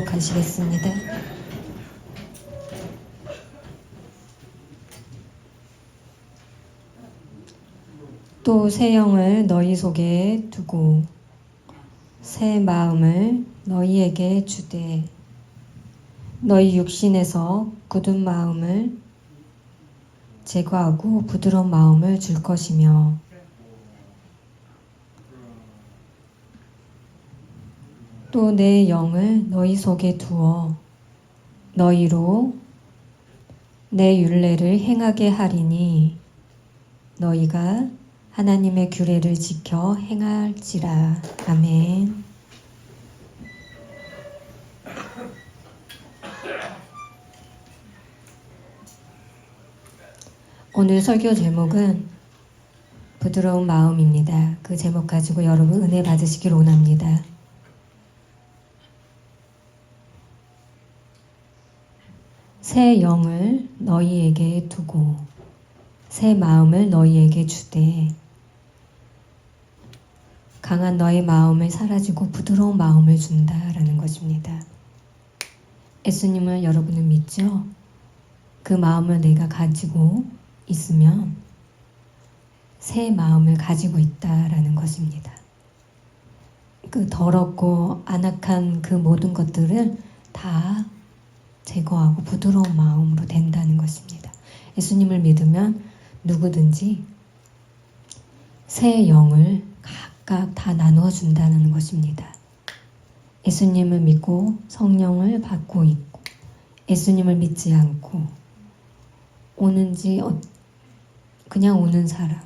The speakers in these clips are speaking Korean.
하시겠습니다. 또 새 영을 너희 속에 두고 새 마음을 너희에게 주되 너희 육신에서 굳은 마음을 제거하고 부드러운 마음을 줄 것이며 또 내 영을 너희 속에 두어 너희로 내 율례를 행하게 하리니 너희가 하나님의 규례를 지켜 행할지라. 아멘. 오늘 설교 제목은 부드러운 마음입니다. 그 제목 가지고 여러분 은혜 받으시길 원합니다. 새 영을 너희에게 두고 새 마음을 너희에게 주되 강한 너의 마음을 사라지고 부드러운 마음을 준다라는 것입니다. 예수님을 여러분은 믿죠? 그 마음을 내가 가지고 있으면 새 마음을 가지고 있다라는 것입니다. 그 더럽고 안악한 그 모든 것들을 다 제거하고 부드러운 마음으로 된다는 것입니다. 예수님을 믿으면 누구든지 새 영을 각각 다 나누어 준다는 것입니다. 예수님을 믿고 성령을 받고 있고 예수님을 믿지 않고 오는지 그냥 오는 사람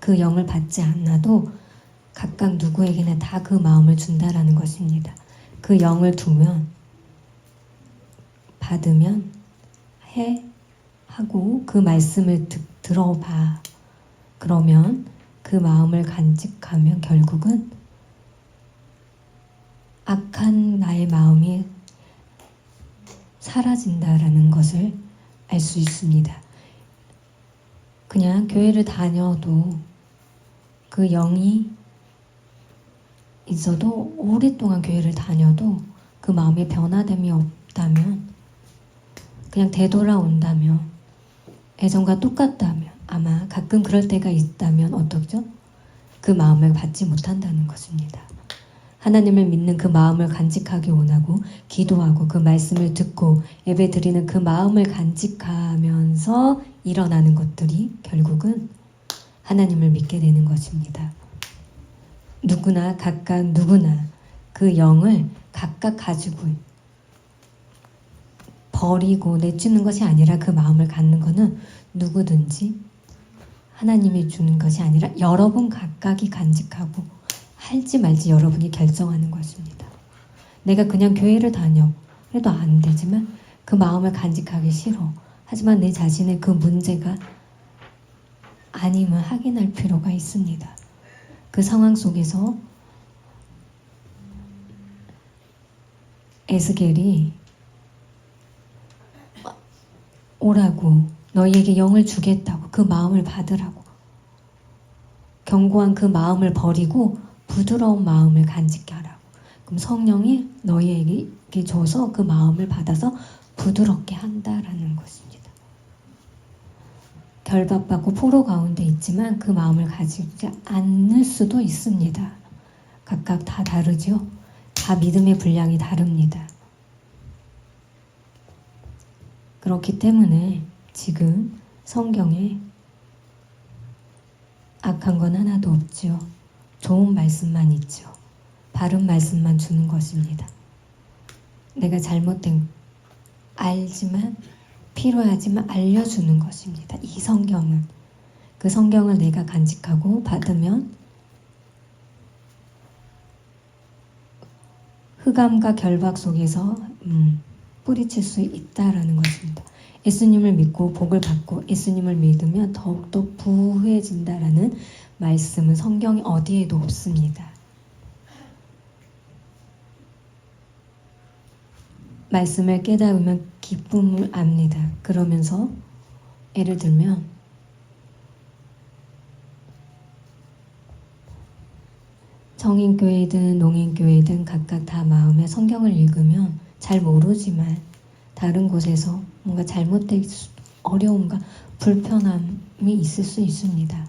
그 영을 받지 않아도 각각 누구에게나 다 그 마음을 준다라는 것입니다. 그 영을 두면 받으면 해 하고 그 말씀을 들어봐. 그러면 그 마음을 간직하면 결국은 악한 나의 마음이 사라진다라는 것을 알 수 있습니다. 그냥 교회를 다녀도 그 영이 있어도 오랫동안 교회를 다녀도 그 마음에 변화됨이 없다면 그냥 되돌아온다면 예전과 똑같다면 아마 가끔 그럴 때가 있다면 어떻죠? 그 마음을 받지 못한다는 것입니다. 하나님을 믿는 그 마음을 간직하기 원하고 기도하고 그 말씀을 듣고 예배드리는 그 마음을 간직하면서 일어나는 것들이 결국은 하나님을 믿게 되는 것입니다. 누구나 각각 누구나 그 영을 각각 가지고 버리고 내주는 것이 아니라 그 마음을 갖는 것은 누구든지 하나님이 주는 것이 아니라 여러분 각각이 간직하고 할지 말지 여러분이 결정하는 것입니다. 내가 그냥 교회를 다녀 해도 안 되지만 그 마음을 간직하기 싫어. 하지만 내 자신의 그 문제가 아님을 확인할 필요가 있습니다. 그 상황 속에서 에스겔이 오라고 너희에게 영을 주겠다고 그 마음을 받으라고 견고한 그 마음을 버리고 부드러운 마음을 간직하라고. 그럼 성령이 너희에게 줘서 그 마음을 받아서 부드럽게 한다라는 것입니다. 결박받고 포로 가운데 있지만 그 마음을 가지지 않을 수도 있습니다. 각각 다 다르죠. 다 믿음의 분량이 다릅니다. 그렇기 때문에 지금 성경에 악한 건 하나도 없죠. 좋은 말씀만 있죠. 바른 말씀만 주는 것입니다. 내가 잘못된 알지만 필요하지만 알려주는 것입니다. 이 성경은 그 성경을 내가 간직하고 받으면 흑암과 결박 속에서 뿌리칠 수 있다라는 것입니다. 예수님을 믿고 복을 받고 예수님을 믿으면 더욱더 부유해진다라는 말씀은 성경 어디에도 없습니다. 말씀을 깨달으면 기쁨을 압니다. 그러면서 예를 들면 성인교회든 농인교회든 각각 다 마음에 성경을 읽으면 잘 모르지만 다른 곳에서 뭔가 잘못된 어려움과 불편함이 있을 수 있습니다.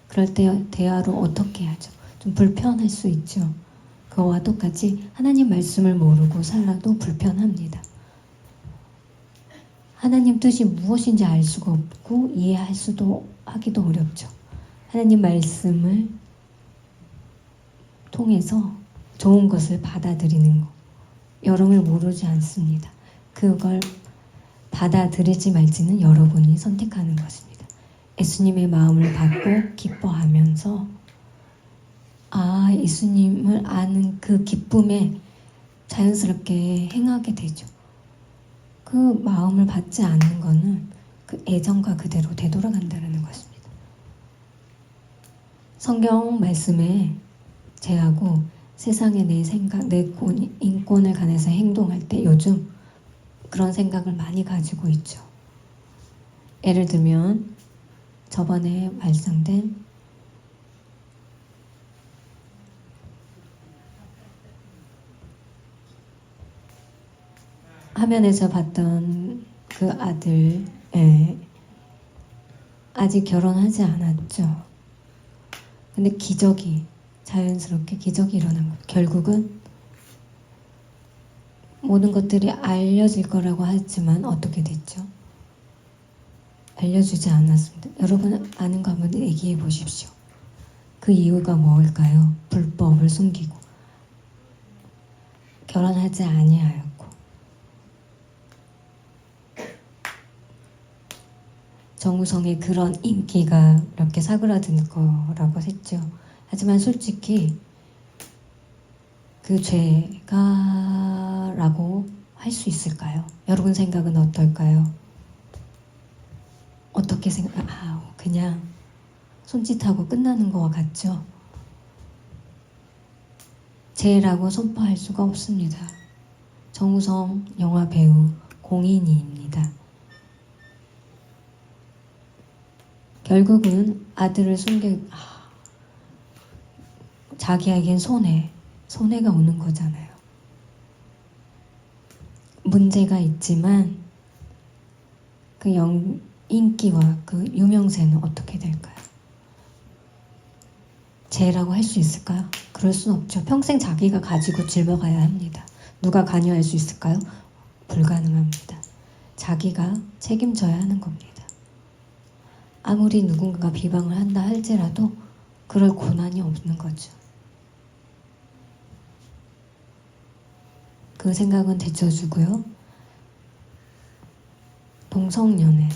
그럴 때 대화로 어떻게 하죠? 좀 불편할 수 있죠. 그거와 똑같이 하나님 말씀을 모르고 살아도 불편합니다. 하나님 뜻이 무엇인지 알 수가 없고 이해할 수도 하기도 어렵죠. 하나님 말씀을 통해서 좋은 것을 받아들이는 것. 여러분을 모르지 않습니다. 그걸 받아들이지 말지는 여러분이 선택하는 것입니다. 예수님의 마음을 받고 기뻐하면서 예수님을 아는 그 기쁨에 자연스럽게 행하게 되죠. 그 마음을 받지 않는 것은 그 애정과 그대로 되돌아간다는 것입니다. 성경 말씀에 제하고 세상의 내 생각, 내 인권을 관해서 행동할 때 요즘 그런 생각을 많이 가지고 있죠. 예를 들면 저번에 발송된 화면에서 봤던 그 아들, 아직 결혼하지 않았죠. 근데 자연스럽게 기적이 일어난 거예요. 결국은 모든 것들이 알려질 거라고 하지만 어떻게 됐죠? 알려주지 않았습니다. 여러분 아는 거 한번 얘기해 보십시오. 그 이유가 뭘까요? 불법을 숨기고 결혼하지 아니하였고 정우성의 그런 인기가 이렇게 사그라든 거라고 했죠. 하지만 솔직히 그 죄가 라고 할 수 있을까요? 여러분 생각은 어떨까요? 어떻게 그냥 손짓하고 끝나는 거와 같죠? 죄라고 선포할 수가 없습니다. 정우성 영화 배우 공인이입니다. 결국은 아들을 자기에겐 손해가 오는 거잖아요. 문제가 있지만 그 인기와 그 유명세는 어떻게 될까요? 죄라고 할 수 있을까요? 그럴 수는 없죠. 평생 자기가 가지고 짊어가야 합니다. 누가 관여할 수 있을까요? 불가능합니다. 자기가 책임져야 하는 겁니다. 아무리 누군가가 비방을 한다 할지라도 그럴 고난이 없는 거죠. 그 생각은 되쳐주고요. 동성연애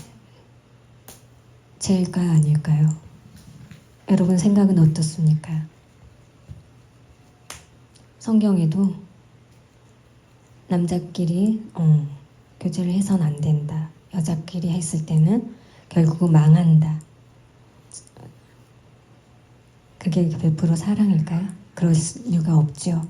죄일까요? 아닐까요? 여러분 생각은 어떻습니까? 성경에도 남자끼리 교제를 해서는 안 된다. 여자끼리 했을 때는 결국은 망한다. 그게 100% 사랑일까요? 그럴 이유가 없죠.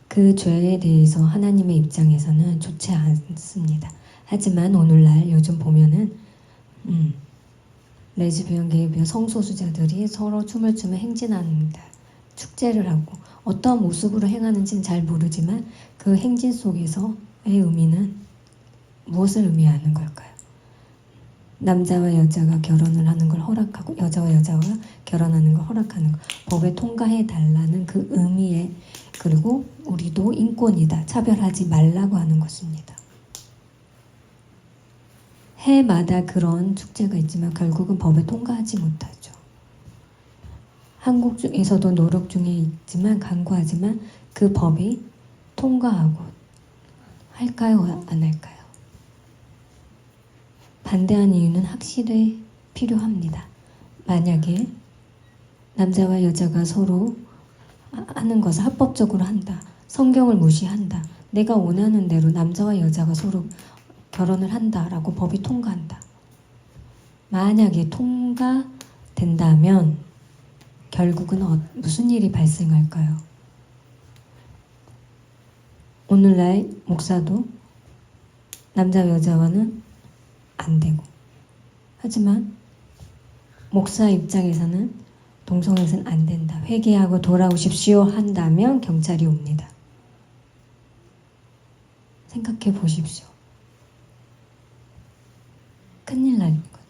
그 죄에 대해서 하나님의 입장에서는 좋지 않습니다. 하지만 오늘날 요즘 보면은 레즈비언, 게이비언, 성소수자들이 서로 춤을 추며 행진합니다. 축제를 하고 어떠한 모습으로 행하는지는 잘 모르지만 그 행진 속에서의 의미는 무엇을 의미하는 걸까요? 남자와 여자가 결혼을 하는 걸 허락하고 여자와 여자가 결혼하는 걸 허락하는 것, 법에 통과해달라는 그 의미에, 그리고 우리도 인권이다, 차별하지 말라고 하는 것입니다. 해마다 그런 축제가 있지만 결국은 법에 통과하지 못하죠. 한국 중에서도 노력 중에 있지만 강구하지만 그 법이 통과하고 할까요? 안 할까요? 반대한 이유는 확실히 필요합니다. 만약에 남자와 여자가 서로 하는 것을 합법적으로 한다. 성경을 무시한다. 내가 원하는 대로 남자와 여자가 서로 결혼을 한다라고 법이 통과한다. 만약에 통과된다면 결국은 무슨 일이 발생할까요? 오늘날 목사도 남자 여자와는 안 되고, 하지만 목사 입장에서는 동성애는 안 된다. 회개하고 돌아오십시오 한다면 경찰이 옵니다. 생각해 보십시오. 큰일 나는 거죠.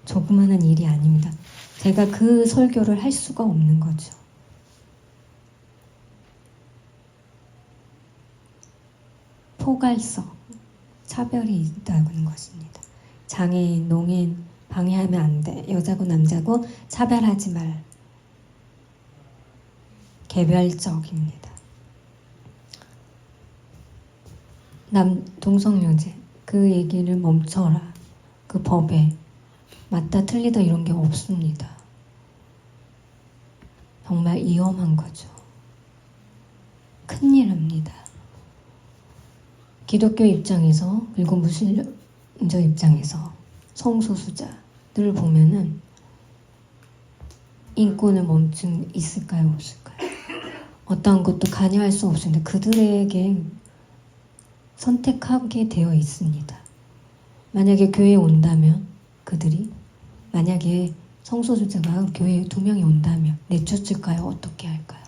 조그마한 일이 아닙니다. 제가 그 설교를 할 수가 없는 거죠. 포괄성, 차별이 있다는 것입니다. 장애인, 농인 방해하면 안 돼. 여자고 남자고 차별하지 말. 개별적입니다. 동성연애 그 얘기를 멈춰라. 그 법에 맞다 틀리다 이런 게 없습니다. 정말 위험한 거죠. 큰일입니다. 기독교 입장에서 그리고 무슬림적 입장에서 성소수자들을 보면은 인권을 멈춤 있을까요? 없을까요? 어떠한 것도 관여할 수 없습니다. 그들에게 선택하게 되어 있습니다. 만약에 교회에 온다면 그들이 만약에 성소수자가 교회에 2명이 온다면 내쫓을까요? 어떻게 할까요?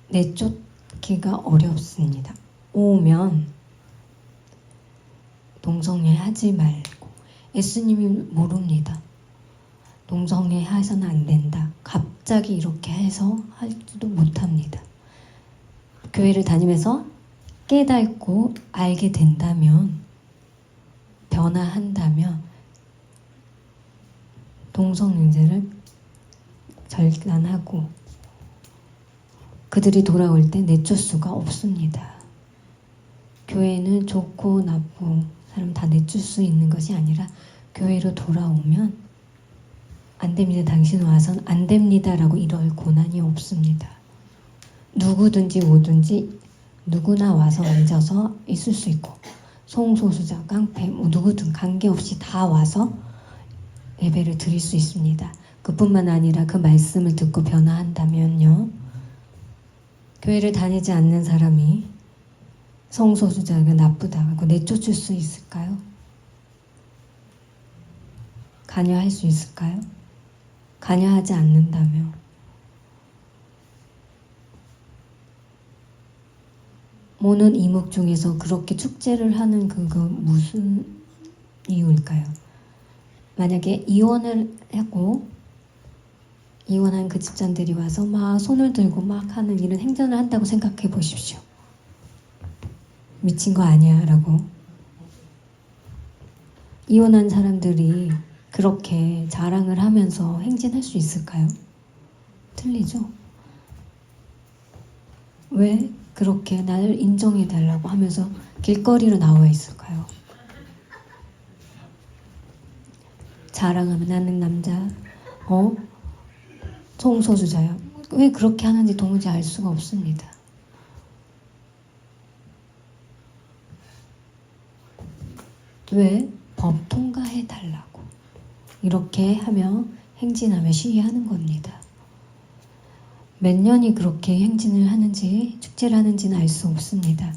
내쫓기가 어렵습니다. 오면 동성애 하지 말고 예수님이 모릅니다. 동성애 해서는 안 된다. 갑자기 이렇게 해서 할지도 못합니다. 교회를 다니면서 깨닫고 알게 된다면 변화한다면 동성애자를 절단하고 그들이 돌아올 때 내쫓을 수가 없습니다. 교회는 좋고 나쁘고 사람 다 내줄 수 있는 것이 아니라 교회로 돌아오면 안 됩니다. 당신 와선 안 됩니다라고 이럴 고난이 없습니다. 누구든지 뭐든지 누구나 와서 앉아서 있을 수 있고 성소수자, 깡패, 뭐 누구든 관계없이 다 와서 예배를 드릴 수 있습니다. 그뿐만 아니라 그 말씀을 듣고 변화한다면요. 교회를 다니지 않는 사람이 성소수자가 나쁘다고 내쫓을 수 있을까요? 관여할 수 있을까요? 관여하지 않는다면 모는 이목 중에서 그렇게 축제를 하는 그거 무슨 이유일까요? 만약에 이혼을 하고 이혼한 그 집단들이 와서 막 손을 들고 막 하는 이런 행전을 한다고 생각해 보십시오. 미친 거 아니야 라고. 이혼한 사람들이 그렇게 자랑을 하면서 행진할 수 있을까요? 틀리죠? 왜 그렇게 나를 인정해달라고 하면서 길거리로 나와 있을까요? 자랑하면 나는 남자, 성소수자야. 왜 그렇게 하는지 도무지 알 수가 없습니다. 왜? 법 통과해달라고. 이렇게 하면 행진하며 시위하는 겁니다. 몇 년이 그렇게 행진을 하는지 축제를 하는지는 알 수 없습니다.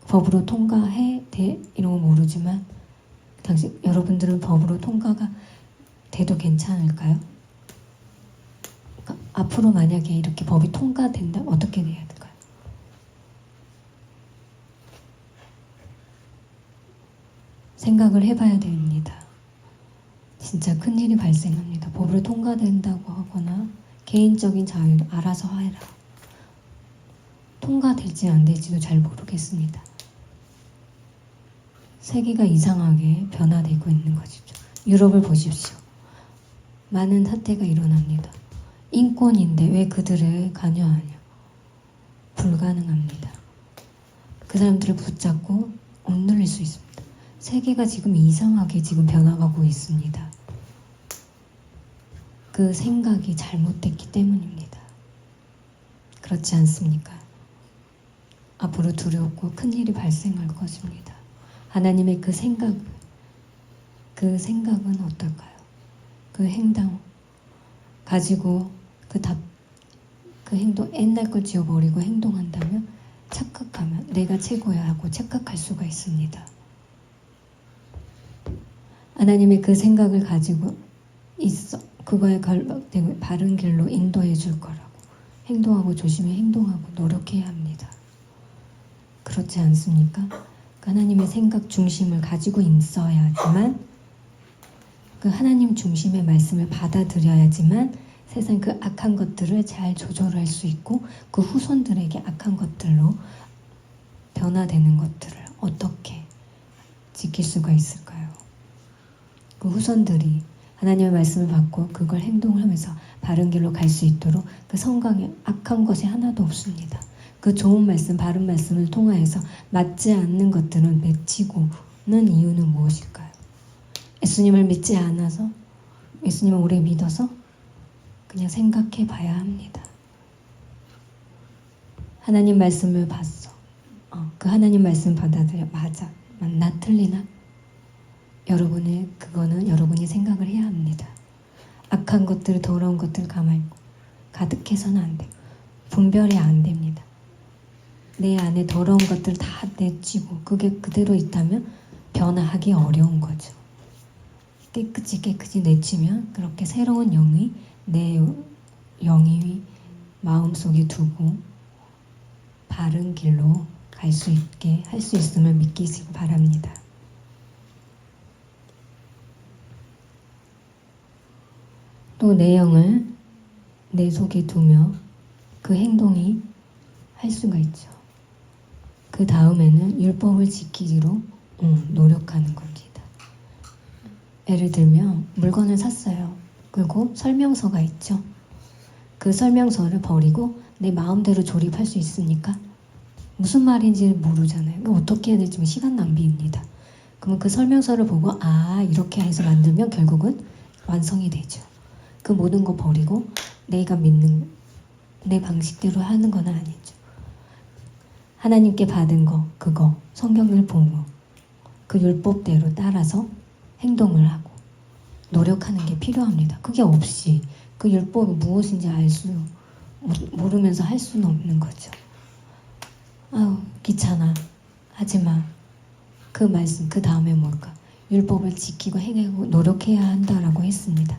법으로 통과해 돼 이런 건 모르지만 당신 여러분들은 법으로 통과가 돼도 괜찮을까요? 그러니까 앞으로 만약에 이렇게 법이 통과된다 어떻게 돼야 될까요? 생각을 해봐야 됩니다. 진짜 큰일이 발생합니다. 법으로 통과된다고 하거나 개인적인 자유를 알아서 해라. 통과될지 안 될지도 잘 모르겠습니다. 세계가 이상하게 변화되고 있는 것이죠. 유럽을 보십시오. 많은 사태가 일어납니다. 인권인데 왜 그들을 관여하냐? 불가능합니다. 그 사람들을 붙잡고 억눌릴 수 있습니다. 세계가 지금 이상하게 지금 변화가고 있습니다. 그 생각이 잘못됐기 때문입니다. 그렇지 않습니까? 앞으로 두렵고 큰 일이 발생할 것입니다. 하나님의 그 생각은 어떨까요? 그 행동 가지고 그 행동 옛날 걸 지워버리고 행동한다면 착각하면 내가 최고야 하고 착각할 수가 있습니다. 하나님의 그 생각을 가지고 그거에 바른 길로 인도해 줄 거라고. 행동하고 조심히 행동하고 노력해야 합니다. 그렇지 않습니까? 하나님의 생각 중심을 가지고 있어야지만, 그 하나님 중심의 말씀을 받아들여야지만 세상 그 악한 것들을 잘 조절할 수 있고, 그 후손들에게 악한 것들로 변화되는 것들을 어떻게 지킬 수가 있을까요? 그 후손들이 하나님의 말씀을 받고 그걸 행동을 하면서 바른 길로 갈 수 있도록, 그 성경에 악한 것이 하나도 없습니다. 그 좋은 말씀, 바른 말씀을 통하여서 맞지 않는 것들은 맺히고는 이유는 무엇일까요? 예수님을 믿지 않아서, 예수님을 오래 믿어서? 그냥 생각해 봐야 합니다. 하나님 말씀을 봤어. 그 하나님 말씀 받아들여. 맞아. 맞나 틀리나? 그거는 여러분이 생각을 해야 합니다. 악한 것들, 더러운 것들 가만히 가득해서는 안 돼요. 분별이 안 됩니다. 내 안에 더러운 것들 다 내치고 그게 그대로 있다면 변화하기 어려운 거죠. 깨끗이 내치면 그렇게 새로운 영이 내 영이 마음속에 두고 바른 길로 갈 수 있게 할 수 있음을 믿기시기 바랍니다. 또 내 영을 내 속에 두며 그 행동이 할 수가 있죠. 그 다음에는 율법을 지키기로 노력하는 겁니다. 예를 들면 물건을 샀어요. 그리고 설명서가 있죠. 그 설명서를 버리고 내 마음대로 조립할 수 있습니까? 무슨 말인지 모르잖아요. 어떻게 해야 될지 시간 낭비입니다. 그러면 그 설명서를 보고 이렇게 해서 만들면 결국은 완성이 되죠. 그 모든 거 버리고 내가 믿는 내 방식대로 하는 건 아니죠. 하나님께 받은 거, 그거 성경을 보고 그 율법대로 따라서 행동을 하고 노력하는 게 필요합니다. 그게 없이 그 율법이 무엇인지 모르면서 할 수는 없는 거죠. 귀찮아. 하지마. 그 말씀, 그 다음에 뭘까? 율법을 지키고 행하고 노력해야 한다라고 했습니다.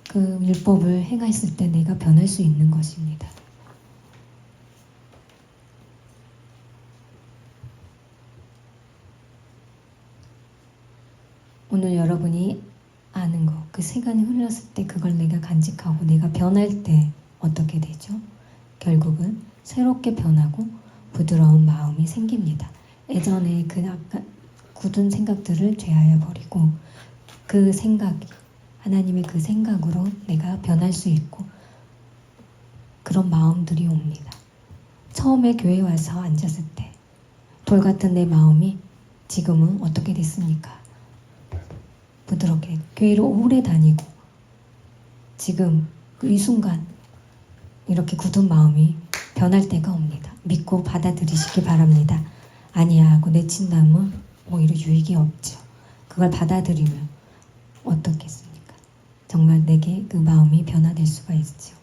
그 율법을 행했을 때 내가 변할 수 있는 것입니다. 오늘 여러분이 아는 거, 그 시간이 흘렀을 때 그걸 내가 간직하고 내가 변할 때 어떻게 되죠? 결국은 새롭게 변하고 부드러운 마음이 생깁니다. 예전에 그 약간 굳은 생각들을 제하여 버리고 그 생각이 하나님의 그 생각으로 내가 변할 수 있고 그런 마음들이 옵니다. 처음에 교회 와서 앉았을 때 돌 같은 내 마음이 지금은 어떻게 됐습니까? 부드럽게 교회를 오래 다니고 지금 이 순간 이렇게 굳은 마음이 변할 때가 옵니다. 믿고 받아들이시기 바랍니다. 아니야 하고 내친다면 오히려 유익이 없죠. 그걸 받아들이면 어떻겠습니까? 정말 내게 그 마음이 변화될 수가 있죠.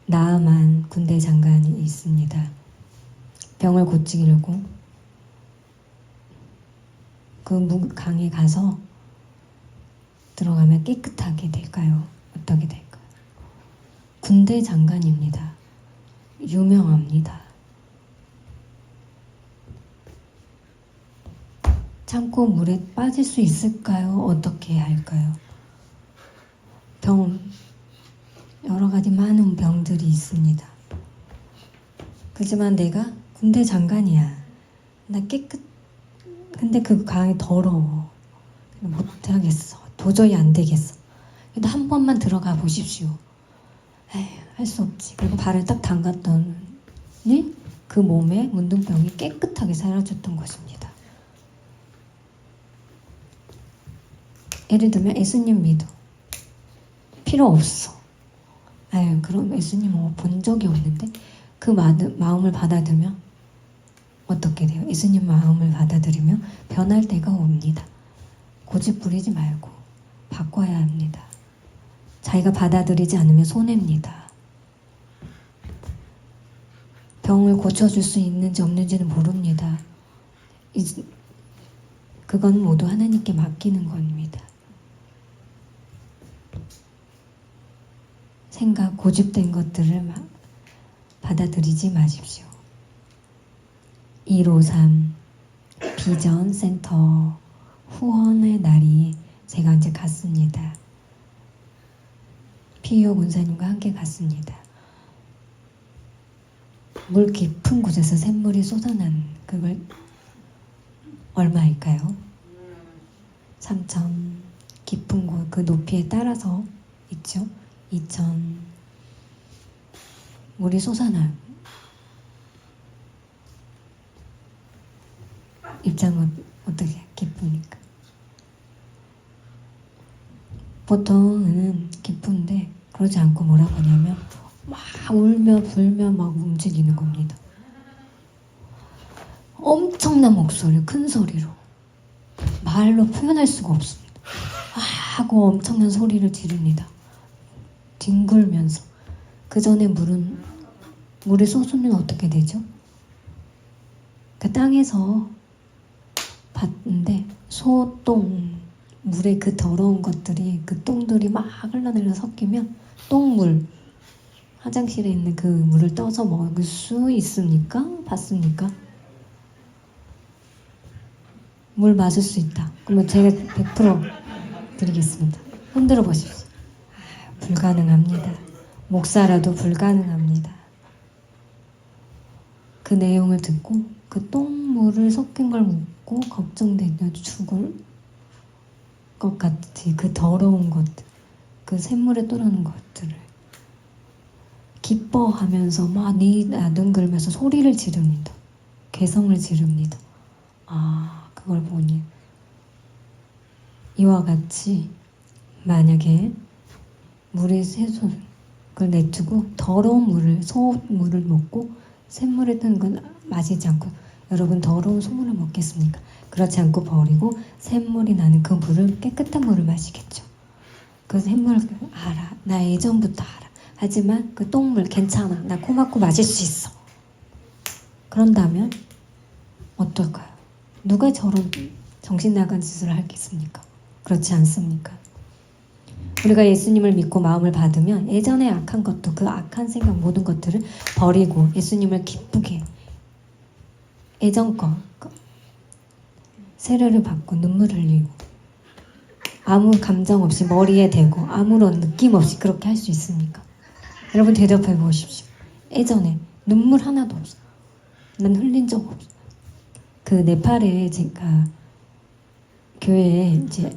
나아만 군대 장관이 있습니다. 병을 고치려고 그 강에 가서 들어가면 깨끗하게 될까요? 어떻게 될까요? 군대 장관입니다. 유명합니다. 참고 물에 빠질 수 있을까요? 어떻게 할까요? 여러 가지 많은 병들이 있습니다. 그렇지만 내가 군대 장관이야. 근데 그 강이 더러워. 못하겠어. 도저히 안 되겠어. 근데 한 번만 들어가 보십시오. 할 수 없지. 그리고 발을 딱 담갔더니 그 몸에 문둥병이 깨끗하게 사라졌던 것입니다. 예를 들면 예수님 믿어. 필요 없어. 그럼 예수님 본 적이 없는데 그 마음을 받아들면 어떻게 돼요? 예수님 마음을 받아들이면 변할 때가 옵니다. 고집 부리지 말고 바꿔야 합니다. 자기가 받아들이지 않으면 손해입니다. 병을 고쳐줄 수 있는지 없는지는 모릅니다. 그건 모두 하나님께 맡기는 겁니다. 생각, 고집된 것들을 받아들이지 마십시오. 153 비전 센터 후원의 날이 제가 이제 갔습니다. 피요 군사님과 함께 갔습니다. 물 깊은 곳에서 샘물이 쏟아난 그걸 얼마일까요? 3천 깊은 곳 그 높이에 따라서 있죠. 2천 물이 쏟아나요. 입장은 어떻게 깊습니까? 보통은 깊은데 그러지 않고 뭐라고 하냐면 막 울며 불며 막 움직이는 겁니다. 엄청난 목소리, 큰 소리로 말로 표현할 수가 없습니다. 하고 엄청난 소리를 지릅니다. 뒹굴면서 그 전에 물이 쏟으면 어떻게 되죠? 그 땅에서 봤는데 소똥 물에 그 더러운 것들이 그 똥들이 막 흘러내려 섞이면 똥물 화장실에 있는 그 물을 떠서 먹을 수 있습니까? 봤습니까? 물 마실 수 있다. 그러면 제가 100% 드리겠습니다. 흔들어 보십시오. 불가능합니다. 목사라도 불가능합니다. 그 내용을 듣고 그 똥물을 섞인 걸 먹고 걱정되며 죽을 것 같이 그 더러운 것들, 그 샘물에 떠나는 것들을 기뻐하면서 막 나둥글면서 소리를 지릅니다. 괴성을 지릅니다. 그걸 보니 이와 같이 만약에 물의 세속을 내두고 더러운 물을 소물을 먹고 샘물에 뜨는 건 마시지 않고 여러분 더러운 소물을 먹겠습니까? 그렇지 않고 버리고 샘물이 나는 그 물을 깨끗한 물을 마시겠죠. 그 샘물을 알아. 나 예전부터 알아. 하지만 그 똥물 괜찮아. 나 코 막고 마실 수 있어. 그런다면 어떨까요? 누가 저런 정신 나간 짓을 하겠습니까? 그렇지 않습니까? 우리가 예수님을 믿고 마음을 받으면 예전에 악한 것도 그 악한 생각 모든 것들을 버리고 예수님을 기쁘게 예전 거 세례를 받고 눈물 흘리고 아무 감정 없이 머리에 대고 아무런 느낌 없이 그렇게 할 수 있습니까? 여러분 대답해 보십시오. 예전에 눈물 하나도 없어. 난 흘린 적 없어. 그 네팔에 제가 교회에 이제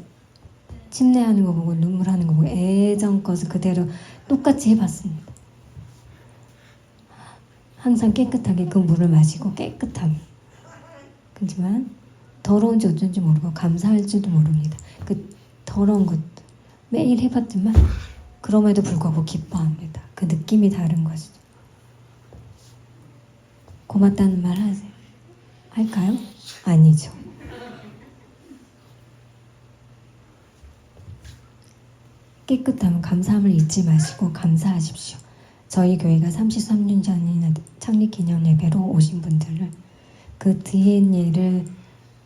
침례하는 거 보고 눈물하는 거 보고 예전 것을 그대로 똑같이 해봤습니다. 항상 깨끗하게 그 물을 마시고 깨끗하게. 그렇지만 더러운지 어쩐지 모르고 감사할지도 모릅니다. 그 더러운 것 매일 해봤지만 그럼에도 불구하고 기뻐합니다. 그 느낌이 다른 것이죠. 고맙다는 말 하세요. 할까요? 아니죠. 깨끗함, 감사함을 잊지 마시고 감사하십시오. 저희 교회가 33년 전이나 창립기념 예배로 오신 분들을 그 DNA를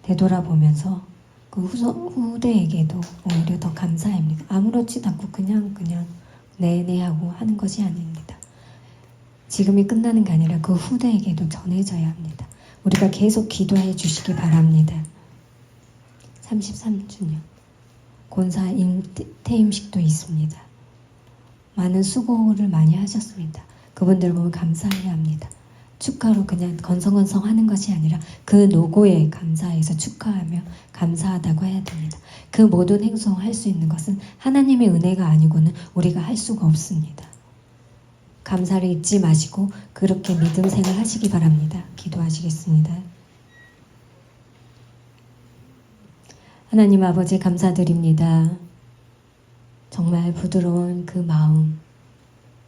되돌아보면서 그 후대에게도 오히려 더 감사합니다. 아무렇지도 않고 그냥 네네 하고 하는 것이 아닙니다. 지금이 끝나는 게 아니라 그 후대에게도 전해져야 합니다. 우리가 계속 기도해 주시기 바랍니다. 33주년 권사 퇴임식도 있습니다. 많은 수고를 많이 하셨습니다. 그분들 보면 감사해야 합니다. 축하로 그냥 건성건성 하는 것이 아니라 그 노고에 감사해서 축하하며 감사하다고 해야 됩니다. 그 모든 행동을 할 수 있는 것은 하나님의 은혜가 아니고는 우리가 할 수가 없습니다. 감사를 잊지 마시고 그렇게 믿음 생활 하시기 바랍니다. 기도하시겠습니다. 하나님 아버지 감사드립니다. 정말 부드러운 그 마음,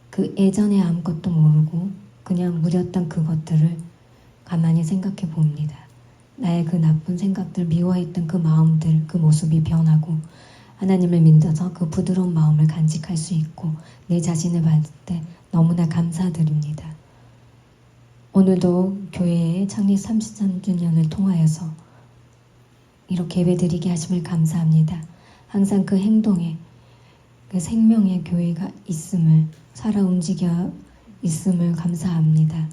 그 예전에 아무것도 모르고 그냥 무렸던 그것들을 가만히 생각해 봅니다. 나의 그 나쁜 생각들, 미워했던 그 마음들, 그 모습이 변하고 하나님을 믿어서 그 부드러운 마음을 간직할 수 있고 내 자신을 봤을 때 너무나 감사드립니다. 오늘도 교회의 창립 33주년을 통하여서 이렇게 예배드리게 하심을 감사합니다. 항상 그 행동에 그 생명의 교회가 있음을 살아 움직여 있음을 감사합니다.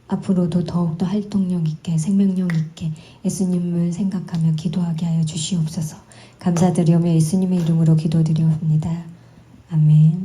앞으로도 더욱더 활동력 있게 생명력 있게 예수님을 생각하며 기도하게 하여 주시옵소서. 감사드리오며 예수님의 이름으로 기도드리옵니다. 아멘.